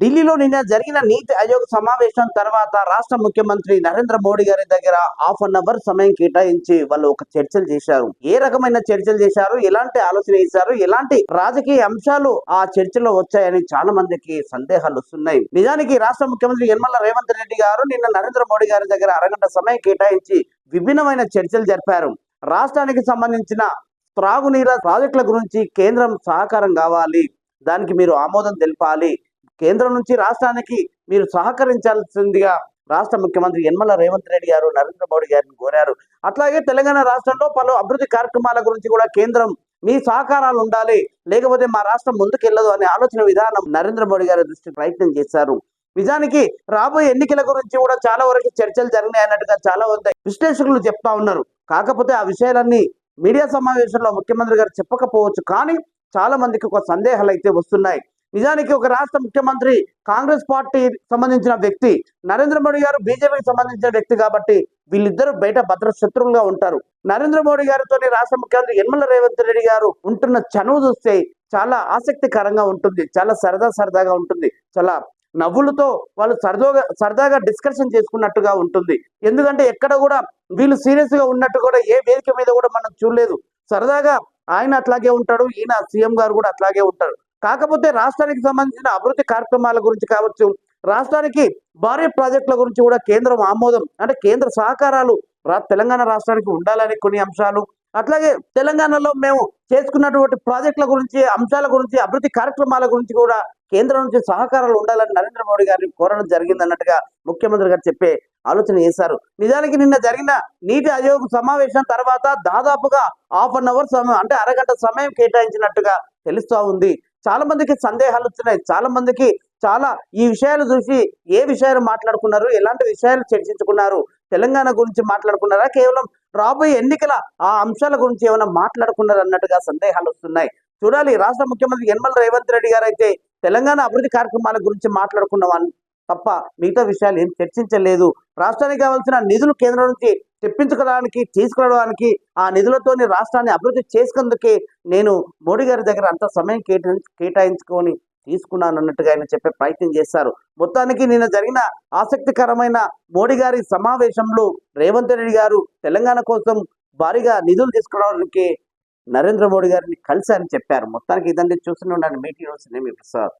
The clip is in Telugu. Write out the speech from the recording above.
ఢిల్లీలో నిన్న జరిగిన నీతి ఆయోగ్ సమావేశం తర్వాత రాష్ట్ర ముఖ్యమంత్రి నరేంద్ర మోడీ గారి దగ్గర హాఫ్ అన్ అవర్ సమయం కేటాయించి వాళ్ళు ఒక చర్చలు చేశారు. ఏ రకమైన చర్చలు చేశారు, ఎలాంటి ఆలోచన చేశారు, ఎలాంటి రాజకీయ అంశాలు ఆ చర్చలో వచ్చాయని చాలా మందికి సందేహాలు వస్తున్నాయి. నిజానికి రాష్ట్ర ముఖ్యమంత్రి యనమల రేవంత్ రెడ్డి గారు నిన్న నరేంద్ర మోడీ గారి దగ్గర అరగంట సమయం కేటాయించి విభిన్నమైన చర్చలు జరిపారు. రాష్ట్రానికి సంబంధించిన త్రాగునీరు ప్రాజెక్టుల గురించి కేంద్రం సహకారం కావాలి, దానికి మీరు ఆమోదం తెలపాలి, కేంద్రం నుంచి రాష్ట్రానికి మీరు సహకరించాల్సిందిగా రాష్ట్ర ముఖ్యమంత్రి యనమల రేవంత్ రెడ్డి గారు నరేంద్ర మోడీ గారిని కోరారు. అట్లాగే తెలంగాణ రాష్ట్రంలో పలు అభివృద్ధి కార్యక్రమాల గురించి కూడా కేంద్రం మీ సహకారాలు ఉండాలి, లేకపోతే మా రాష్ట్రం ముందుకెళ్లదు అనే ఆలోచన విధానం నరేంద్ర మోడీ గారి దృష్టి ప్రయత్నం చేశారు. నిజానికి రాబోయే ఎన్నికల గురించి కూడా చాలా వరకు చర్చలు జరిగినాయి అన్నట్టుగా చాలా మంది విశ్లేషకులు చెప్తా ఉన్నారు. కాకపోతే ఆ విషయాలన్నీ మీడియా సమావేశంలో ముఖ్యమంత్రి గారు చెప్పకపోవచ్చు, కానీ చాలా మందికి ఒక సందేహాలు అయితే వస్తున్నాయి. నిజానికి ఒక రాష్ట్ర ముఖ్యమంత్రి కాంగ్రెస్ పార్టీ సంబంధించిన వ్యక్తి, నరేంద్ర మోడీ గారు బీజేపీకి సంబంధించిన వ్యక్తి కాబట్టి వీళ్ళిద్దరూ బయట భద్ర శత్రువులుగా ఉంటారు. నరేంద్ర మోడీ గారితో రాష్ట్ర ముఖ్యమంత్రి యనమల రేవంత్ రెడ్డి గారు ఉంటున్న చనువు చూస్తే చాలా ఆసక్తికరంగా ఉంటుంది, చాలా సరదాగా ఉంటుంది, చాలా నవ్వులతో వాళ్ళు సరదాగా డిస్కషన్ చేసుకున్నట్టుగా ఉంటుంది. ఎందుకంటే ఎక్కడ కూడా వీళ్ళు సీరియస్ గా ఉన్నట్టు కూడా ఏ వేదిక మీద కూడా మనం చూడలేదు. సరదాగా ఆయన అట్లాగే ఉంటాడు, ఈయన సీఎం గారు కూడా అట్లాగే ఉంటారు. కాకపోతే రాష్ట్రానికి సంబంధించిన అభివృద్ధి కార్యక్రమాల గురించి కావచ్చు, రాష్ట్రానికి భారీ ప్రాజెక్టుల గురించి కూడా కేంద్రం ఆమోదం అంటే కేంద్ర సహకారాలు తెలంగాణ రాష్ట్రానికి ఉండాలని కొన్ని అంశాలు, అట్లాగే తెలంగాణలో మేము చేసుకున్నటువంటి ప్రాజెక్టుల గురించి, అంశాల గురించి, అభివృద్ధి కార్యక్రమాల గురించి కూడా కేంద్రం నుంచి సహకారాలు ఉండాలని నరేంద్ర మోడీ గారిని కోరడం జరిగింది అన్నట్టుగా ముఖ్యమంత్రి గారు చెప్పే ఆలోచన చేశారు. నిజానికి నిన్న జరిగిన నీతి ఆయోగ్ సమావేశం తర్వాత దాదాపుగా హాఫ్ అన్ అవర్ సమయం అంటే అరగంట సమయం కేటాయించినట్టుగా తెలుస్తా ఉంది. చాలా మందికి సందేహాలు వచ్చినాయి. చాలా మందికి ఈ విషయాలు చూసి ఏ విషయాలు మాట్లాడుకున్నారు, ఎలాంటి విషయాలు చర్చించుకున్నారు, తెలంగాణ గురించి మాట్లాడుకున్నారా, కేవలం రాబోయే ఎన్నికల ఆ అంశాల గురించి ఏమైనా మాట్లాడుకున్నారు అన్నట్టుగా సందేహాలు వస్తున్నాయి. చూడాలి. రాష్ట్ర ముఖ్యమంత్రి యనమల రేవంత్ రెడ్డి గారు అయితే తెలంగాణ అభివృద్ధి కార్యక్రమాల గురించి మాట్లాడుకున్నవాళ్ళు తప్ప మిగతా విషయాలు ఏం చర్చించలేదు. రాష్ట్రానికి కావాల్సిన నిధులు కేంద్రం నుంచి తెప్పించుకోవడానికి, తీసుకురావడానికి, ఆ నిధులతోని రాష్ట్రాన్ని అభివృద్ధి చేసుకుందుకే నేను మోడీ గారి దగ్గర అంత సమయం కేటాయించుకొని తీసుకున్నాను అన్నట్టుగా ఆయన చెప్పే ప్రయత్నం చేశారు. మొత్తానికి నిన్న జరిగిన ఆసక్తికరమైన మోడీ గారి సమావేశంలో రేవంత్ రెడ్డి గారు తెలంగాణ కోసం భారీగా నిధులు తీసుకురావడానికి నరేంద్ర మోడీ గారిని కలిశారని చెప్పారు. మొత్తానికి ఇదండి. చూస్తూనే ఉండండి మీ టీవీ న్యూస్. నేను మీ ప్రసాద్.